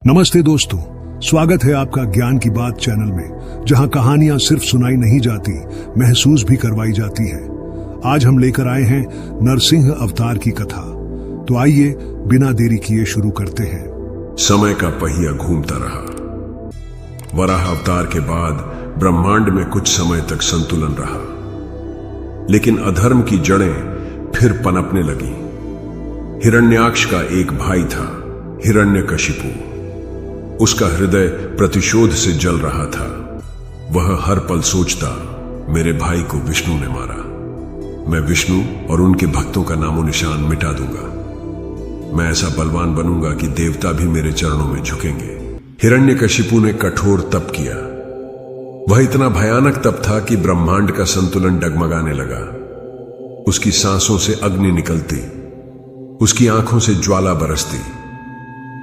नमस्ते दोस्तों, स्वागत है आपका ज्ञान की बात चैनल में, जहां कहानियां सिर्फ सुनाई नहीं जाती, महसूस भी करवाई जाती हैं। आज हम लेकर आए हैं नरसिंह अवतार की कथा। तो आइए बिना देरी किए शुरू करते हैं। समय का पहिया घूमता रहा। वराह अवतार के बाद ब्रह्मांड में कुछ समय तक संतुलन रहा, लेकिन अधर्म की जड़ें फिर पनपने लगी। हिरण्याक्ष का एक भाई था, हिरण्यकशिपु। उसका हृदय प्रतिशोध से जल रहा था। वह हर पल सोचता, मेरे भाई को विष्णु ने मारा, मैं विष्णु और उनके भक्तों का नामो निशान मिटा दूंगा। मैं ऐसा बलवान बनूंगा कि देवता भी मेरे चरणों में झुकेंगे। हिरण्यकशिपु ने कठोर तप किया। वह इतना भयानक तप था कि ब्रह्मांड का संतुलन डगमगाने लगा। उसकी सांसों से अग्नि निकलती, उसकी आंखों से ज्वाला बरसती।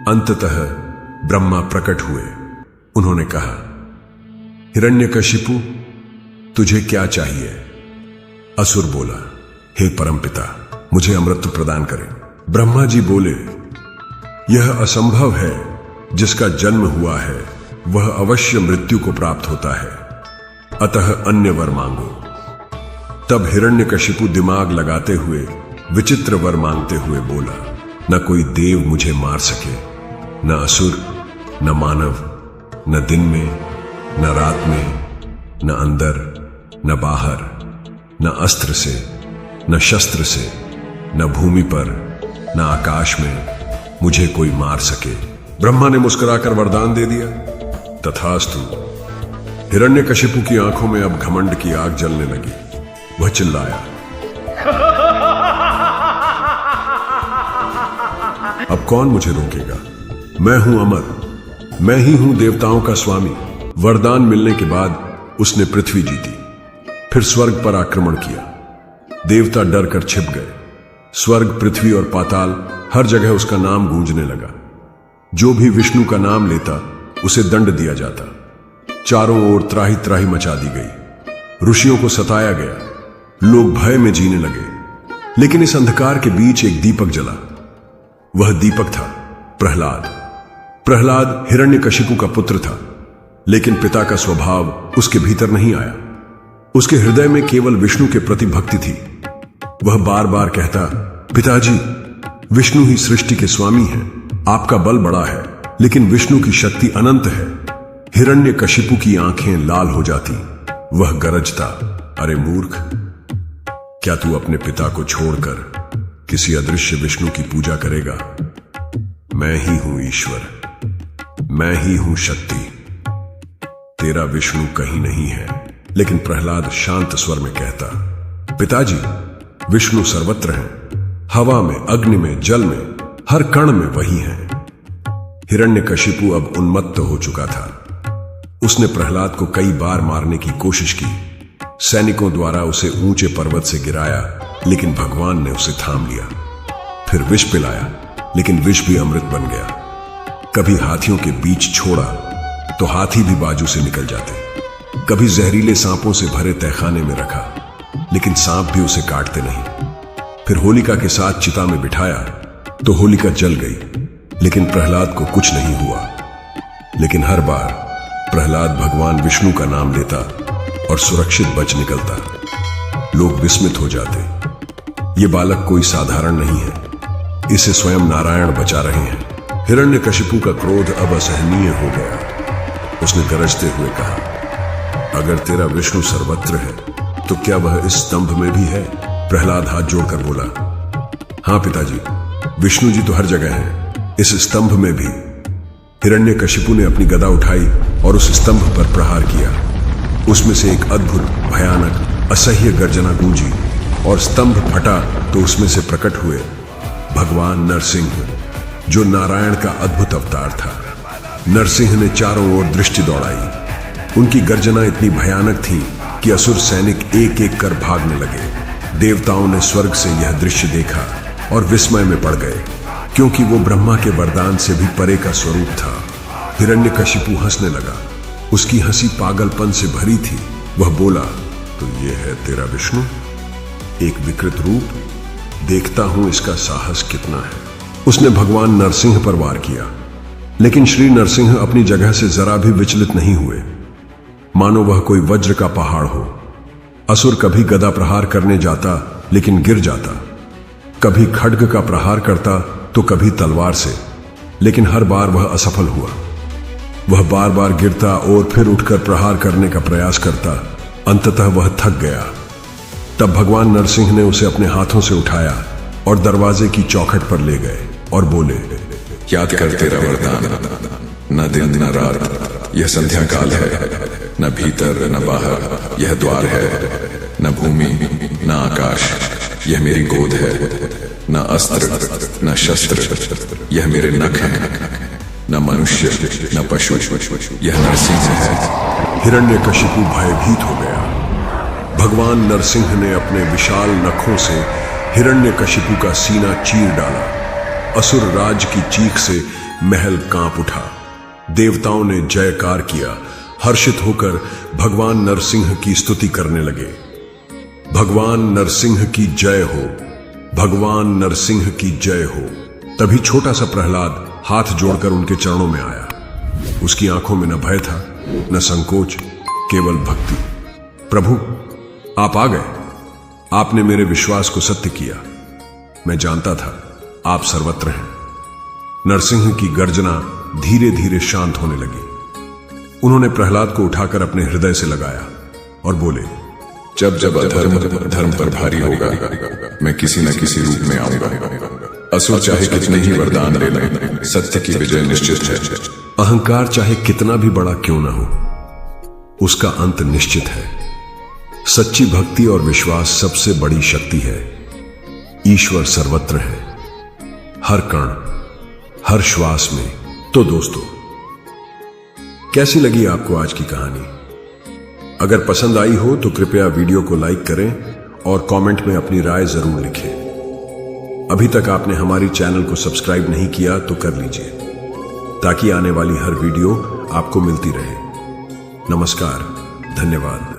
अंततः ब्रह्मा प्रकट हुए। उन्होंने कहा, हिरण्यकशिपु, तुझे क्या चाहिए? असुर बोला, हे परमपिता, मुझे अमृत प्रदान करें। ब्रह्मा जी बोले, यह असंभव है। जिसका जन्म हुआ है वह अवश्य मृत्यु को प्राप्त होता है, अतः अन्य वर मांगो। तब हिरण्यकशिपु दिमाग लगाते हुए विचित्र वर मांगते हुए बोला, न कोई देव मुझे मार सके, न असुर, न मानव, न दिन में, न रात में, न अंदर, न बाहर, न अस्त्र से, न शस्त्र से, न भूमि पर, न आकाश में मुझे कोई मार सके। ब्रह्मा ने मुस्कुराकर वरदान दे दिया। तथास्तु। हिरण्यकशिपु की आंखों में अब घमंड की आग जलने लगी। वह चिल्लाया, अब कौन मुझे रोकेगा? मैं हूं अमर, मैं ही हूं देवताओं का स्वामी। वरदान मिलने के बाद उसने पृथ्वी जीती, फिर स्वर्ग पर आक्रमण किया। देवता डर कर छिप गए। स्वर्ग, पृथ्वी और पाताल, हर जगह उसका नाम गूंजने लगा। जो भी विष्णु का नाम लेता उसे दंड दिया जाता। चारों ओर त्राही त्राही मचा दी गई। ऋषियों को सताया गया। लोग भय में जीने लगे। लेकिन इस अंधकार के बीच एक दीपक जला। वह दीपक था प्रहलाद। प्रहलाद हिरण्यकशिपु का पुत्र था, लेकिन पिता का स्वभाव उसके भीतर नहीं आया। उसके हृदय में केवल विष्णु के प्रति भक्ति थी। वह बार बार कहता, पिताजी, विष्णु ही सृष्टि के स्वामी हैं। आपका बल बड़ा है, लेकिन विष्णु की शक्ति अनंत है। हिरण्यकशिपु की आंखें लाल हो जाती। वह गरजता, अरे मूर्ख, क्या तू अपने पिता को छोड़कर किसी अदृश्य विष्णु की पूजा करेगा? मैं ही हूं ईश्वर, मैं ही हूं शक्ति। तेरा विष्णु कहीं नहीं है। लेकिन प्रहलाद शांत स्वर में कहता, पिताजी, विष्णु सर्वत्र हैं। हवा में, अग्नि में, जल में, हर कण में वही हैं। हिरण्यकशिपु अब उन्मत्त हो चुका था। उसने प्रहलाद को कई बार मारने की कोशिश की। सैनिकों द्वारा उसे ऊंचे पर्वत से गिराया, लेकिन भगवान ने उसे थाम लिया। फिर विष पिलाया, लेकिन विष भी अमृत बन गया। कभी हाथियों के बीच छोड़ा तो हाथी भी बाजू से निकल जाते। कभी जहरीले सांपों से भरे तहखाने में रखा, लेकिन सांप भी उसे काटते नहीं। फिर होलिका के साथ चिता में बिठाया तो होलिका जल गई, लेकिन प्रहलाद को कुछ नहीं हुआ। लेकिन हर बार प्रहलाद भगवान विष्णु का नाम लेता और सुरक्षित बच निकलता। लोग विस्मित हो जाते, ये बालक कोई साधारण नहीं है, इसे स्वयं नारायण बचा रहे हैं। हिरण्यकशिपु का क्रोध अब असहनीय हो गया। उसने गरजते हुए कहा, अगर तेरा विष्णु सर्वत्र है तो क्या वह इस स्तंभ में भी है? प्रहलाद हाथ जोड़कर बोला, हां पिताजी, विष्णु जी तो हर जगह हैं, इस स्तंभ में भी। हिरण्यकशिपु ने अपनी गदा उठाई और उस स्तंभ पर प्रहार किया। उसमें से एक अद्भुत, भयानक, असह्य गर्जना गूंजी और स्तंभ फटा तो उसमें से प्रकट हुए भगवान नरसिंह, जो नारायण का अद्भुत अवतार था। नरसिंह ने चारों ओर दृष्टि दौड़ाई। उनकी गर्जना इतनी भयानक थी कि असुर सैनिक एक एक कर भागने लगे। देवताओं ने स्वर्ग से यह दृश्य देखा और विस्मय में पड़ गए, क्योंकि वो ब्रह्मा के वरदान से भी परे का स्वरूप था। हिरण्यकशिपु हंसने लगा। उसकी हंसी पागलपन से भरी थी। वह बोला, तो ये है तेरा विष्णु, एक विकृत रूप। देखता हूं इसका साहस कितना है। उसने भगवान नरसिंह पर वार किया। लेकिन श्री नरसिंह अपनी जगह से जरा भी विचलित नहीं हुए, मानो वह कोई वज्र का पहाड़ हो। असुर कभी गदा प्रहार करने जाता लेकिन गिर जाता, कभी खड्ग का प्रहार करता तो कभी तलवार से, लेकिन हर बार वह असफल हुआ। वह बार बार गिरता और फिर उठकर प्रहार करने का प्रयास करता। अंततः वह थक गया। तब भगवान नरसिंह ने उसे अपने हाथों से उठाया और दरवाजे की चौखट पर ले गए और बोले, याद कर तेरा वरदान, न दिन न रात यह संध्या काल है, न भीतर न बाहर यह द्वार है, न भूमि न आकाश यह मेरी गोद है, न अस्त्र न शस्त्र यह मेरे नख हैं, न मनुष्य न पशु यह नरसिंह है। हिरण्यकशिपु भयभीत हो गया। भगवान नरसिंह ने अपने विशाल नखों से हिरण्यकशिपु का सीना चीर डाला। असुर राज की चीख से महल कांप उठा। देवताओं ने जयकार किया। हर्षित होकर भगवान नरसिंह की स्तुति करने लगे। भगवान नरसिंह की जय हो, भगवान नरसिंह की जय हो। तभी छोटा सा प्रहलाद हाथ जोड़कर उनके चरणों में आया। उसकी आंखों में न भय था न संकोच, केवल भक्ति। प्रभु, आप आ गए। आपने मेरे विश्वास को सत्य किया। मैं जानता था आप सर्वत्र हैं। नरसिंह की गर्जना धीरे धीरे शांत होने लगी। उन्होंने प्रहलाद को उठाकर अपने हृदय से लगाया और बोले, जब जब अधर्म धर्म पर भारी होगा, मैं किसी न किसी रूप में आऊंगा। असुर चाहे कितने ही वरदान ले लें, सत्य की विजय निश्चित है। अहंकार चाहे कितना भी बड़ा क्यों ना हो, उसका अंत निश्चित है। सच्ची भक्ति और विश्वास सबसे बड़ी शक्ति है। ईश्वर सर्वत्र है, हर कण, हर श्वास में। तो दोस्तों, कैसी लगी आपको आज की कहानी? अगर पसंद आई हो तो कृपया वीडियो को लाइक करें और कमेंट में अपनी राय जरूर लिखें। अभी तक आपने हमारी चैनल को सब्सक्राइब नहीं किया तो कर लीजिए, ताकि आने वाली हर वीडियो आपको मिलती रहे। नमस्कार, धन्यवाद।